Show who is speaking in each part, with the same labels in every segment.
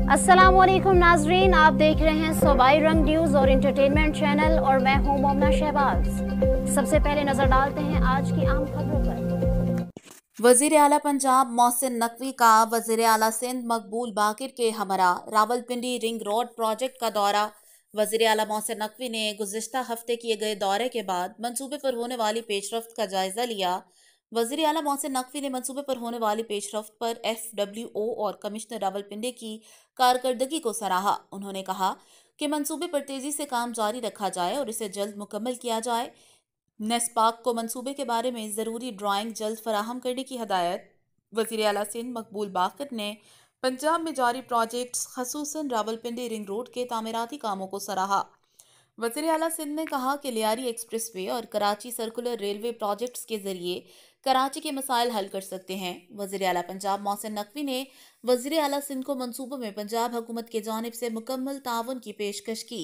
Speaker 1: अस्सलामुअलैकुम नाजरीन, आप देख रहे हैं सूबाई रंग न्यूज़ और इंटरटेनमेंट चैनल और मैं हूं मोमना शहबाज। सबसे पहले नजर डालते हैं आज की आम खबरों पर।
Speaker 2: वजीर आला पंजाब मोहसिन नकवी का वजीर आला सिंध मकबूल बाकिर के हमरा रावलपिंडी रिंग रोड प्रोजेक्ट का दौरा। वजीर आला मोहसिन नकवी ने गुज़िश्ता हफ्ते किए गए दौरे के बाद मंसूबे पर होने वाली पेशरफ्त का जायजा लिया। वजीर आला मोहसिन नकवी ने मंसूबे पर होने वाली पेशरफ्त पर FWO और कमिश्नर रावलपिंडी की कारकर्दगी को सराहा। उन्होंने कहा कि मंसूबे पर तेजी से काम जारी रखा जाए और इसे जल्द मुकम्मल किया जाए। नेस्पाक को मंसूबे के बारे में ज़रूरी ड्राइंग जल्द फराहम करने की हदायत। वज़ीर आला सिंध मकबूल बाकिर ने पंजाब में जारी प्रोजेक्ट्स खसूसन रावलपिंडी रिंग रोड के तामीराती कामों को सराहा। वज़ीर आला सिंध ने कहा कि लियारी एक्सप्रेसवे और कराची सर्कुलर रेलवे प्रोजेक्ट्स के जरिए कराची के मसाइल हल कर सकते हैं। वज़ीर आला पंजाब मोहसिन नकवी ने वज़ीर आला सिंध को मंसूबों में पंजाब हुकूमत की जानिब से मुकम्मल ताउन की पेशकश की।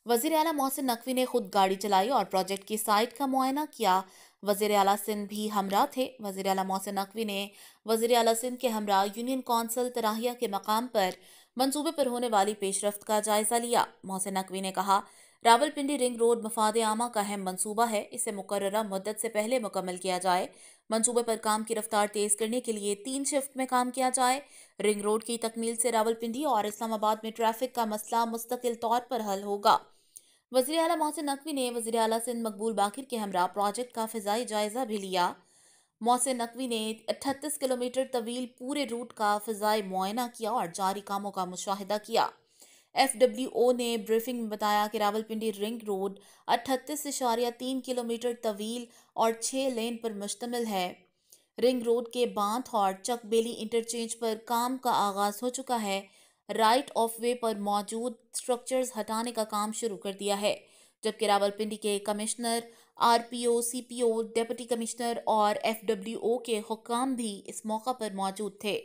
Speaker 2: वज़ीर आला मोहसिन नकवी ने खुद गाड़ी चलाई और प्रोजेक्ट की साइट का मुआयना किया। वज़ीर आला सिंध भी हमरा थे। वज़ीर आला मोहसिन नकवी ने वज़ीर आला सिंध के हमरा यूनियन कौंसल तराहिया के मकाम पर मंसूबे पर होने वाली पेशरफ्त का जायजा लिया। मोहसिन नकवी ने कहा, रावलपिंडी रिंग रोड मफाद आमा का अहम मंसूबा है, इसे मुकर्ररा मुद्दत से पहले मुकम्मल किया जाए। मंसूबे पर काम की रफ्तार तेज करने के लिए 3 शिफ्ट में काम किया जाए। रिंग रोड की तकमील से रावलपिंडी और इस्लामाबाद में ट्रैफिक का मसला मुस्तकिल तौर पर हल होगा। वज़ीर आला मोहसिन नकवी ने वज़ीर आला सिंध मकबूल बाकिर के हमरा प्रोजेक्ट का फ़िज़ाई जायज़ा भी लिया। मोहसिन नकवी ने 38 किलोमीटर तवील पूरे रूट का फ़िज़ाई मुआयना किया और जारी कामों का मुशाहिदा किया। FWO ने ब्रीफिंग में बताया कि रावलपिंडी रिंग रोड 38.3 किलोमीटर तवील और 6 लेन पर मुश्तमिल है। रिंग रोड के बांध और चक बेली इंटरचेंज पर काम का आगाज हो चुका है। राइट ऑफ वे पर मौजूद स्ट्रक्चर्स हटाने का काम शुरू कर दिया है, जबकि रावलपिंडी के commissioner, RPO, CPO, deputy commissioner और FWO के हुक्काम भी इस मौका पर मौजूद थे।